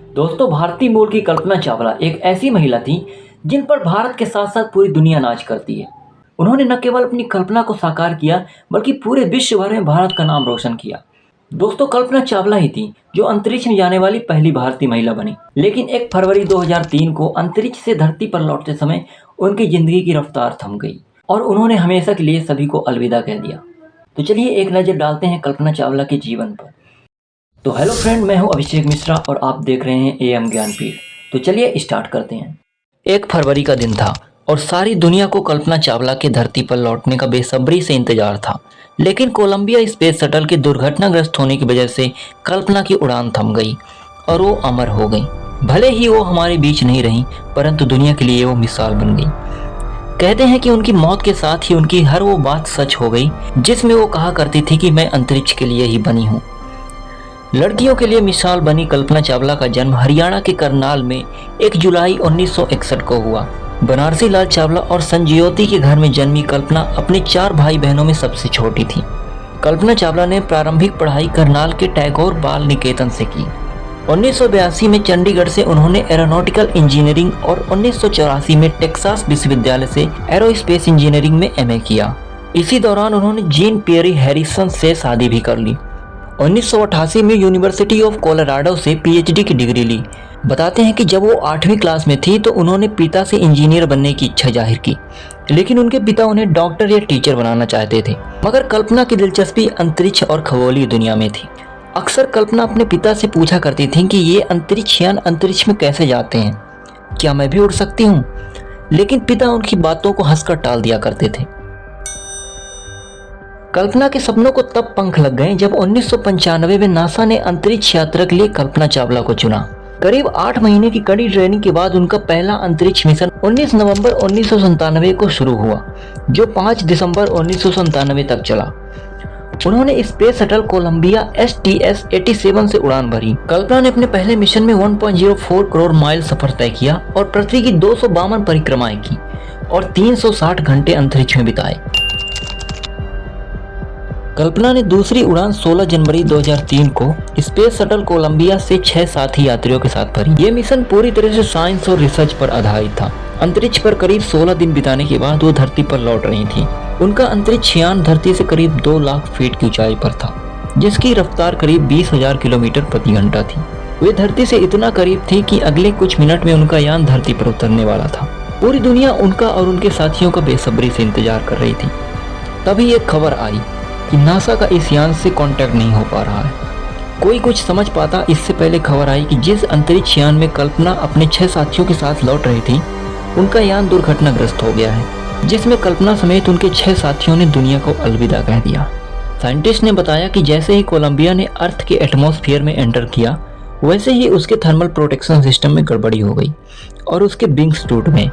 दोस्तों, भारतीय मूल की कल्पना चावला एक ऐसी महिला थी जिन पर भारत के साथ साथ पूरी दुनिया नाच करती है। उन्होंने न केवल अपनी कल्पना को साकार किया बल्कि पूरे विश्व भर में भारत का नाम रोशन किया। दोस्तों, कल्पना चावला ही थी जो अंतरिक्ष में जाने वाली पहली भारतीय महिला बनी। लेकिन 1 फरवरी 2003 को अंतरिक्ष से धरती पर लौटते समय उनकी जिंदगी की रफ्तार थम गई और उन्होंने हमेशा के लिए सभी को अलविदा कह दिया। तो चलिए एक नज़र डालते हैं कल्पना चावला के जीवन पर। तो हेलो फ्रेंड, मैं हूं अभिषेक मिश्रा और आप देख रहे हैं AM ज्ञानपीठ। तो चलिए स्टार्ट करते हैं। 1 फरवरी का दिन था और सारी दुनिया को कल्पना चावला के धरती पर लौटने का बेसब्री से इंतजार था। लेकिन कोलंबिया स्पेस शटल के दुर्घटनाग्रस्त होने की वजह से कल्पना की उड़ान थम गई और वो अमर हो गई। भले ही वो हमारे बीच नहीं रही, परंतु दुनिया के लिए वो मिसाल बन गई। कहते हैं कि उनकी मौत के साथ ही उनकी हर वो बात सच हो गई जिसमें वो कहा करती थी कि मैं अंतरिक्ष के लिए ही बनी हूँ। लड़कियों के लिए मिसाल बनी कल्पना चावला का जन्म हरियाणा के करनाल में 1 जुलाई 1961 को हुआ। बनारसी लाल चावला और संजयोती के घर में जन्मी कल्पना अपने 4 भाई बहनों में सबसे छोटी थी। कल्पना चावला ने प्रारंभिक पढ़ाई करनाल के टैगोर बाल निकेतन से की। 1982 में चंडीगढ़ से उन्होंने एरोनॉटिकल इंजीनियरिंग और 1984 में टेक्सास विश्वविद्यालय से एरोस्पेस इंजीनियरिंग में MA किया। इसी दौरान उन्होंने जीन पियरी हैरिसन से शादी भी कर ली। 1988 में यूनिवर्सिटी ऑफ कोलोराडो से PhD की डिग्री ली। बताते हैं कि जब वो 8वीं क्लास में थी तो उन्होंने पिता से इंजीनियर बनने की इच्छा जाहिर की, लेकिन उनके पिता उन्हें डॉक्टर या टीचर बनाना चाहते थे। मगर कल्पना की दिलचस्पी अंतरिक्ष और खगोलीय दुनिया में थी। अक्सर कल्पना अपने पिता से पूछा करती थी कि ये अंतरिक्ष यान अंतरिक्ष में कैसे जाते हैं, क्या मैं भी उड़ सकती हूँ? लेकिन पिता उनकी बातों को हंसकर टाल दिया करते थे। कल्पना के सपनों को तब पंख लग गए जब 1995 में नासा ने अंतरिक्ष यात्रा के लिए कल्पना चावला को चुना। करीब 8 महीने की कड़ी ट्रेनिंग के बाद उनका पहला अंतरिक्ष मिशन 19 नवंबर 1997 को शुरू हुआ, जो 5 दिसंबर 1997 तक चला। उन्होंने स्पेस शटल कोलंबिया STS-87 से उड़ान भरी। कल्पना ने अपने पहले मिशन में 1.04 करोड़ माइल सफर तय किया और पृथ्वी की 252 परिक्रमाएं की और 360 घंटे अंतरिक्ष में बिताए। कल्पना ने दूसरी उड़ान 16 जनवरी 2003 को स्पेस शटल कोलंबिया से 6 साथी यात्रियों के साथ भरी। ये मिशन पूरी तरह से साइंस और रिसर्च पर आधारित था। अंतरिक्ष पर करीब 16 दिन बिताने के बाद वो धरती पर लौट रही थी। उनका अंतरिक्ष यान धरती से करीब 2 लाख फीट की ऊंचाई पर था, जिसकी रफ्तार करीब 20,000 किलोमीटर प्रति घंटा थी। वे धरती से इतना करीब थी कि अगले कुछ मिनट में उनका यान धरती पर उतरने वाला था। पूरी दुनिया उनका और उनके साथियों का बेसब्री से इंतजार कर रही थी। तभी एक खबर आई कि नासा का इस यान से कांटेक्ट नहीं हो पा रहा है। कोई कुछ समझ पाता इससे पहले खबर आई कि जिस अंतरिक्ष यान में कल्पना अपने 6 साथियों के साथ लौट रही थी, उनका यान दुर्घटनाग्रस्त हो गया है, जिसमें कल्पना समेत उनके 6 साथियों ने दुनिया को अलविदा कह दिया। साइंटिस्ट ने बताया कि जैसे ही कोलंबिया ने अर्थ के एटमॉस्फेयर में एंटर किया, वैसे ही उसके थर्मल प्रोटेक्शन सिस्टम में गड़बड़ी हो गई और उसके विंग्स टूट गए।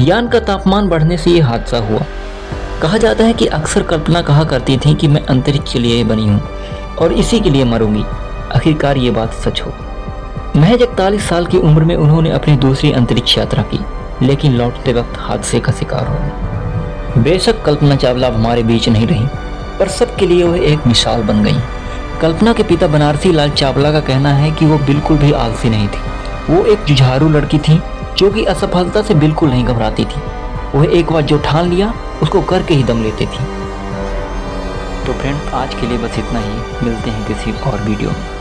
यान का तापमान बढ़ने से ये हादसा हुआ। कहा जाता है कि अक्सर कल्पना कहा करती थी कि मैं अंतरिक्ष के लिए बनी हूँ और इसी के लिए मरूंगी। आखिरकार ये बात सच हो। महज 41 साल की उम्र में उन्होंने अपनी दूसरी अंतरिक्ष यात्रा की, लेकिन लौटते वक्त हादसे का शिकार हो गई। बेशक कल्पना चावला हमारे बीच नहीं रही, पर सबके लिए वह एक मिसाल बन गई। कल्पना के पिता बनारसी लाल चावला का कहना है कि वो बिल्कुल भी आलसी नहीं थी। वो एक जुझारू लड़की थी जो कि असफलता से बिल्कुल नहीं घबराती थी। वह एक बार जो ठान लिया उसको करके ही दम लेती थी। तो फ्रेंड, आज के लिए बस इतना ही। मिलते हैं किसी और वीडियो में।